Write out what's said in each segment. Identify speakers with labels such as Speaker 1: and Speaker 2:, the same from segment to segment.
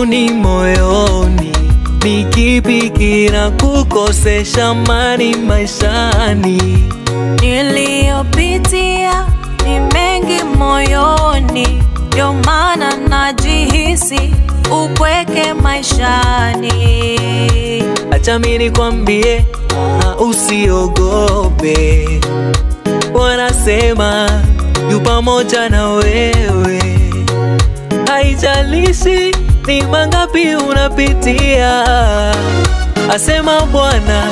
Speaker 1: huzuni moyoni, ni kipi kinakukosesha amani maishani?
Speaker 2: Niliyopitia ni mengi moyoni, ndio maana najihisi upweke maishani.
Speaker 1: Acha mimi nikwambie, usiogope. Wanasema yu pamoja na wewe. Haijalishi ni mangapi unapitia, asema Bwana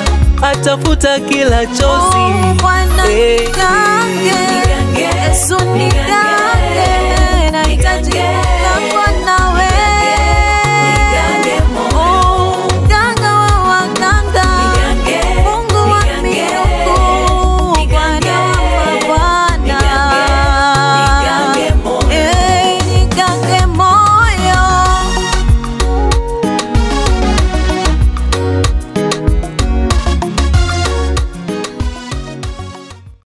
Speaker 1: atafuta kila chozi.
Speaker 2: Bwana